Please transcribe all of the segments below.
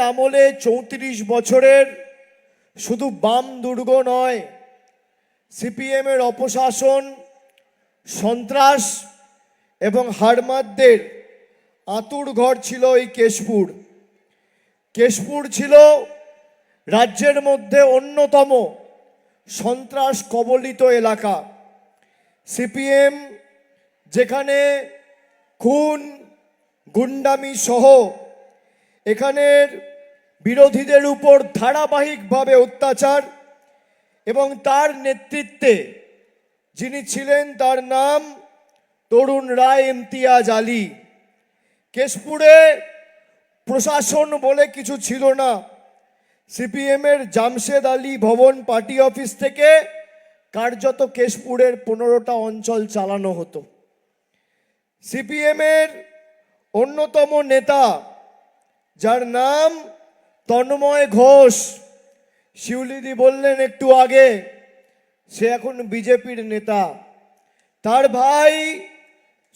আমলে 34 বছরের শুধু বাম দুর্গ নয়, সিপিএমের অপশাসন, সন্ত্রাস এবং হাড়মাদদের আঁতুর ঘর ছিল এই কেশপুর। কেশপুর ছিল রাজ্যের মধ্যে অন্যতম সন্ত্রাস কবলিত এলাকা। সিপিএম যেখানে খুন, গুন্ডামি সহ এখানের বিরোধীদের উপর ধারাবাহিকভাবে অত্যাচার, এবং তার নেতৃত্বে যিনি ছিলেন তার নাম তরুণ রায় ইমতিয়াজ আলী। কেশপুরে প্রশাসন বলে কিছু ছিল না। সিপিএমের জামশেদ আলী ভবন পার্টি অফিস থেকে কার্যত কেশপুরের 15টা অঞ্চল চালানো হতো। সিপিএমের অন্যতম নেতা যার নাম তন্ময় ঘোষ, শিউলিদি বললেন একটু আগে, সে এখন বিজেপির নেতা। তার ভাই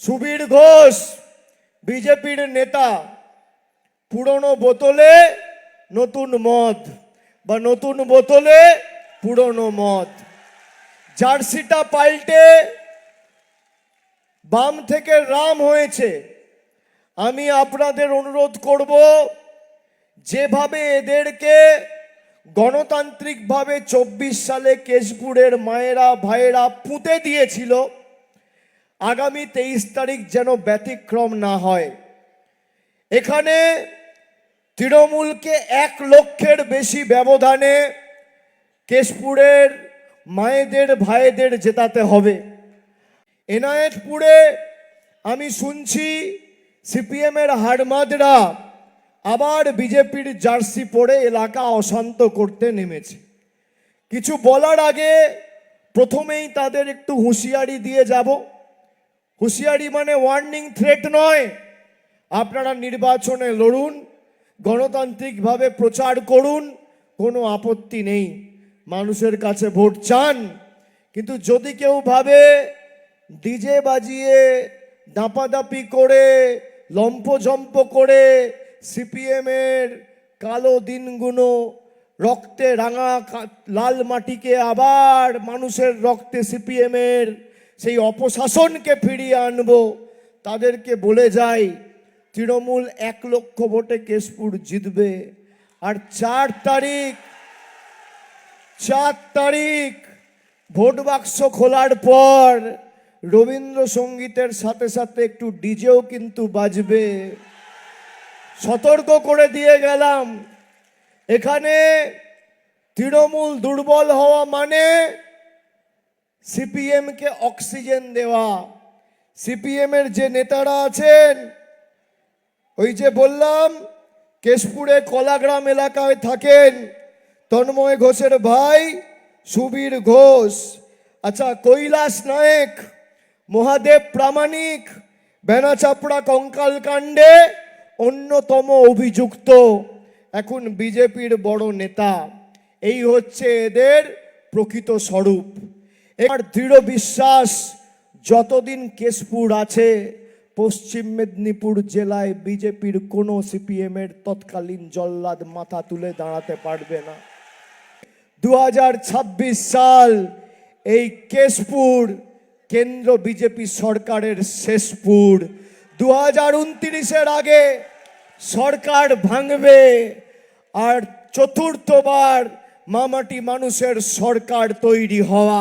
সুবীর ঘোষ বিজেপির নেতা। পুরনো বোতলে নতুন মদ বা নতুন বোতলে পুরনো মদ। জার্সিটা পাল্টে বাম থেকে রাম হয়েছে। আমি আপনাদের অনুরোধ করব, যেভাবে এদেরকে গণতান্ত্রিকভাবে 24 সালে কেশপুরের মায়েরা ভাইয়েরা পুঁতে দিয়েছিল, আগামী 23 তারিখ যেন ব্যতিক্রম না হয়। এখানে তৃণমূলকে 1 লক্ষের বেশি ব্যবধানে কেশপুরের মায়েদের ভাইদের জেতাতে হবে। এনায়েতপুরে আমি শুনছি সিপিএমের হাড়মাদরা আবার বিজেপির জার্সি পরে এলাকা অশান্ত করতে নেমেছে। কিছু বলার আগে প্রথমেই তাদের একটু হুঁশিয়ারি দিয়ে যাব। হুঁশিয়ারি মানে ওয়ার্নিং, থ্রেট নয়। আপনারা নির্বাচনে লড়ুন, গণতান্ত্রিকভাবে প্রচার করুন, কোনো আপত্তি নেই। মানুষের কাছে ভোট চান, কিন্তু যদি কেউ ভাবে ডিজে বাজিয়ে দাপাদাপি করে লম্পজম্প করে সিপিএমের কালো দিনগুলো, রক্তে রাঙা লাল মাটিকে আবার মানুষের রক্তে সিপিএমের সেই অপশাসনকে ফিরিয়ে আনবো, তাদেরকে বলে যাই তৃণমূল 1 লক্ষ ভোটে কেশপুর জিতবে। আর 4 তারিখ ভোট বাক্স খোলার পর রবীন্দ্রসঙ্গীতের সাথে সাথে একটু ডিজেও কিন্তু বাজবে। সতর্ক করে দিয়ে গেলাম। এখানে তৃণমূল দুর্বল হওয়া মানে সিপিএমকে অক্সিজেন দেওয়া। সিপিএমের যে নেতারা আছেন, ওই যে বললাম কেশপুরে কলাগ্রাম এলাকায় থাকেন তন্ময় ঘোষের ভাই সুবীর ঘোষ, আচ্ছা কৈলাস নায়েক, মহাদেব প্রামাণিক বেনাচাপড়া কঙ্কাল কাণ্ডে অন্যতম অভিযুক্ত, এখন বিজেপির বড় নেতা। এই হচ্ছে এদের প্রকৃত স্বরূপ। এর দৃঢ় বিশ্বাস, যতদিন কেশপুর আছে পশ্চিম মেদিনীপুর জেলায় বিজেপির কোনো সিপিএমের তৎকালীন জল্লাদ মাথা তুলে দাঁড়াতে পারবে না। 2026 সাল এই কেশপুর কেন্দ্র বিজেপি সরকারের শেষপুর। 2029-এর আগে সরকার ভাঙবে, আর চতুর্থবার মামাটি মানুষের সরকার তৈরি হওয়া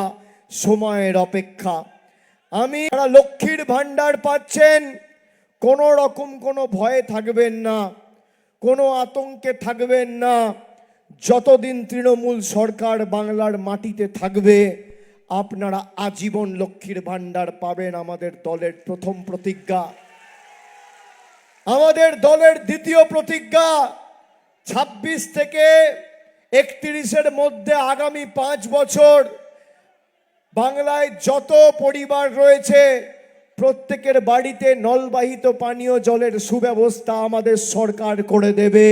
সময়ের অপেক্ষা। আমি লক্ষ্মীর ভাণ্ডার পাচ্ছেন, কোনো রকম কোনো ভয়ে থাকবেন না, কোনো আতঙ্কে থাকবেন না। যতদিন তৃণমূল সরকার বাংলার মাটিতে থাকবে আপনারা আজীবন লক্ষ্মীর ভাণ্ডার পাবেন। আমাদের দলের প্রথম প্রতিজ্ঞা। আমাদের দলের দ্বিতীয় প্রতিজ্ঞা, 26 থেকে 31-এর মধ্যে আগামী 5 বছর বাংলায় যত পরিবার রয়েছে প্রত্যেকের বাড়িতে নলবাহিত পানীয় জলের সুব্যবস্থা আমাদের সরকার করে দেবে।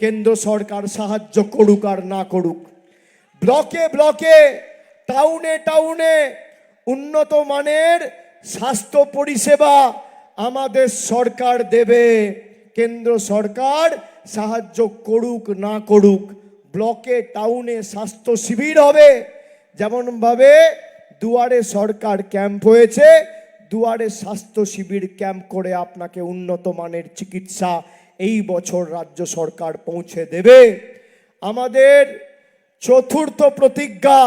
কেন্দ্র সরকার সাহায্য করুক আর না করুক। ব্লকে ব্লকে, টাউনে টাউনে উন্নত মানের স্বাস্থ্য পরিষেবা আমাদের সরকার দেবে। কেন্দ্র সরকার সাহায্য করুক না করুক, ব্লকে টাউনে স্বাস্থ্য শিবির হবে। যেমনভাবে দুয়ারে সরকার ক্যাম্প হয়েছে, দুয়ারে স্বাস্থ্য শিবির ক্যাম্প করে আপনাকে উন্নত মানের চিকিৎসা এই বছর রাজ্য সরকার পৌঁছে দেবে। আমাদের চতুর্থ প্রতিজ্ঞা,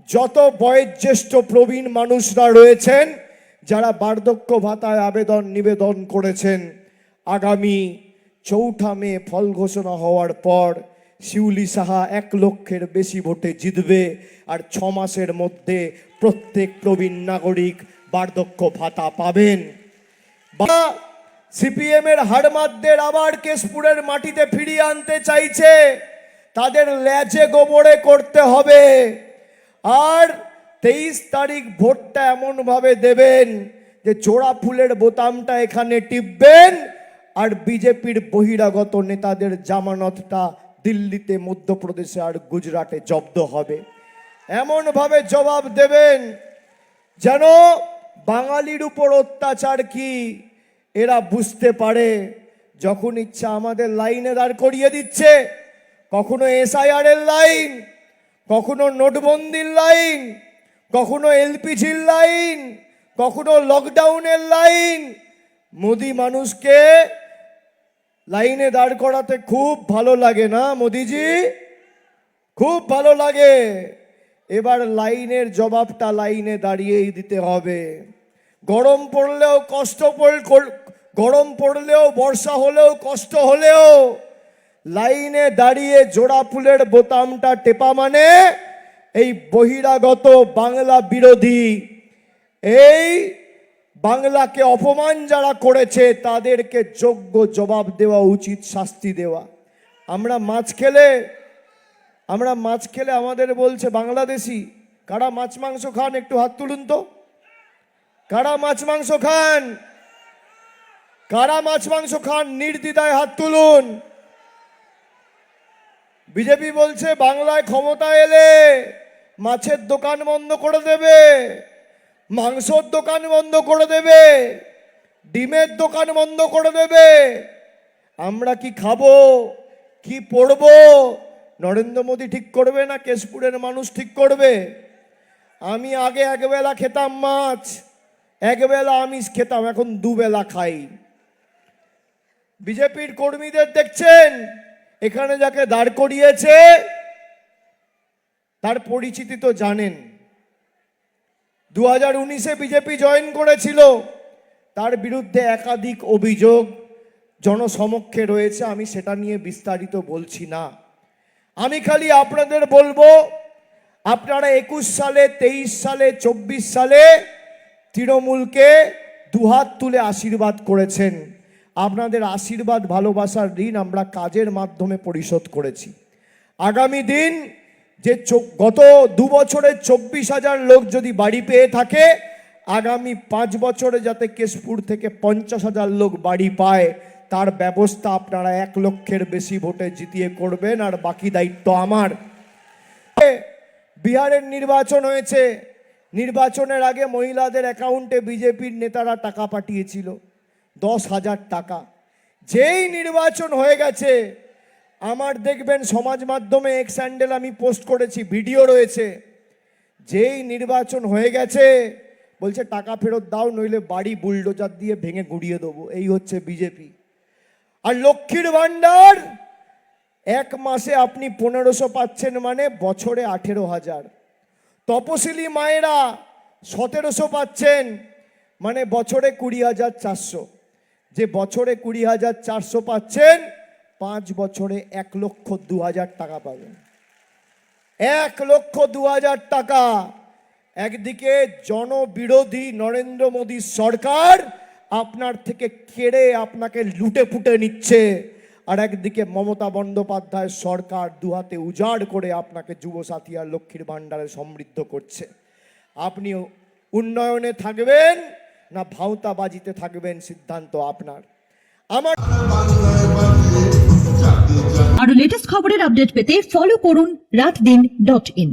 যত বয়োজ্যেষ্ঠ প্রবীণ মানুষরা রয়েছেন যারা বার্ধক্য ভাতায় নিবেদন করেছেন, আগামী 4 মে ফল ঘোষণা হওয়ার পর শিউলি সাহা 1 লক্ষের বেশি ভোটে জিতবে, আর 6 মাসের মধ্যে প্রত্যেক প্রবীণ নাগরিক বার্ধক্য ভাতা পাবেন। সিপিএম এর হাড়মাতদের আবার কেশপুরের মাটিতে ফিরিয়ে আনতে চাইছে, তাদের লেজে গোবরে করতে হবে। আর 23 তারিখ ভোটটা এমন ভাবে দেবেন যে জোড়া ফুলের বোতামটা এখানে টিপবেন, আর বিজেপির বহিরাগত নেতাদের জামানতটা দিল্লিতে, মধ্যপ্রদেশে আর গুজরাটে জব্দ হবে। এমন ভাবে জবাব দেবেন যেন বাঙালির উপর অত্যাচার কি এরা বুঝতে পারে। যখন ইচ্ছা আমাদের লাইনে দাঁড় করিয়ে দিচ্ছে, কখনো এসআইআর এর লাইন, কখনো নোটবন্দির লাইন, কখনো এলপিজির লাইন, কখনো লকডাউনের লাইন। মোদি মানুষকে লাইনে দাঁড় করাতে খুব ভালো লাগে না মোদিজি? খুব ভালো লাগে। এবার লাইনের জবাবটা লাইনে দাঁড়িয়েই দিতে হবে। গরম পড়লেও গরম পড়লেও, বর্ষা হলেও, কষ্ট হলেও লাইনে দাঁড়িয়ে জোড়া ফুলের বোতামটা টেপা মানে এই বহিরাগত বাংলা বিরোধী, এই বাংলাকে অপমান যারা করেছে তাদেরকে যোগ্য জবাব দেওয়া উচিত, শাস্তি দেওয়া। আমরা মাছ খেলে আমাদের বলছে বাংলাদেশি। কারা মাছ মাংস খান একটু হাত তুলুন তো। কারা মাছ মাংস খান? কারা মাছ মাংস খান নির্দ্বিধায় হাত তুলুন। বিজেপি বলছে বাংলায় ক্ষমতা এলে মাছের দোকান বন্ধ করে দেবে, মাংসর দোকান বন্ধ করে দেবে, ডিমের দোকান বন্ধ করে দেবে। আমরা কি খাবো, কি পড়বো? নরেন্দ্র মোদী ঠিক করবে না কেশপুরের মানুষ ঠিক করবে? আমি আগে একবেলা খেতাম মাছ, একবেলা আমিষ খেতাম, এখন দুবেলা খাই। বিজেপির কর্মীদের দেখছেন, এখানে যাকে দাঁড় করিয়েছে তার পরিচিতি তো জানেন। 2019-এ বিজেপি জয়েন করেছিল, তার বিরুদ্ধে একাধিক অভিযোগ জনসমক্ষে রয়েছে। আমি সেটা নিয়ে বিস্তারিত বলছি না। আমি খালি আপনাদের বলবো, আপনারা 21 সালে, 23 সালে, 24 সালে তৃণমূলকে দুহাত তুলে আশীর্বাদ করেছেন। আপনাদের আশীর্বাদ, ভালোবাসার ঋণ আমরা কাজের মাধ্যমে পরিশোধ করেছি। আগামী দিন যে গত 2 বছরে 24,000 লোক যদি বাড়ি পেয়ে থাকে, আগামী 5 বছরে যাতে কেশপুর থেকে 50,000 লোক বাড়ি পায় তার ব্যবস্থা আপনারা 1 লক্ষের বেশি ভোটে জিতিয়ে করবেন, আর বাকি দায়িত্ব আমার। বিহারের নির্বাচন হয়েছে, নির্বাচনের আগে মহিলাদের অ্যাকাউন্টে বিজেপির নেতারা টাকা পাঠিয়েছিল, 10,000 টাকা। যেই নির্বাচন হয়ে গেছে, আমার দেখবেন সমাজ মাধ্যমে এক্স হ্যান্ডেল আমি পোস্ট করেছি, ভিডিও রয়েছে। যেই নির্বাচন হয়ে গেছে বলছে টাকা ফেরত দাও, নইলে বাড়ি বুলডোজার দিয়ে ভেঙে গুড়িয়ে দেবো। এই হচ্ছে বিজেপি। আর লক্ষ্মীর ভান্ডার 1 মাসে আপনি 1500 পাচ্ছেন, মানে বছরে 18,000। তপশিলি মায়েরা 1700 পাচ্ছেন, মানে বছরে 20,400। যে বছরে 20,400 পাচ্ছেন, 5 বছরে 1,02,000 টাকা পাবেন। 1,02,000 টাকা। একদিকে জনবিরোধী নরেন্দ্র মোদী সরকার আপনার থেকে কেড়ে আপনাকে লুটে পুটে নিচ্ছে, আর একদিকে মমতা বন্দ্যোপাধ্যায় সরকার দুহাতে উজাড় করে আপনাকে যুবসাথী আর লক্ষ্মীর ভান্ডারে সমৃদ্ধ করছে। আপনি উন্নয়নে থাকবেন না ভাওতাবাজিতে থাকবেন, সিদ্ধান্ত আপনার। আমার আরো লেটেস্ট খবরের আপডেট পেতে ফলো করুন রাতদিন.in।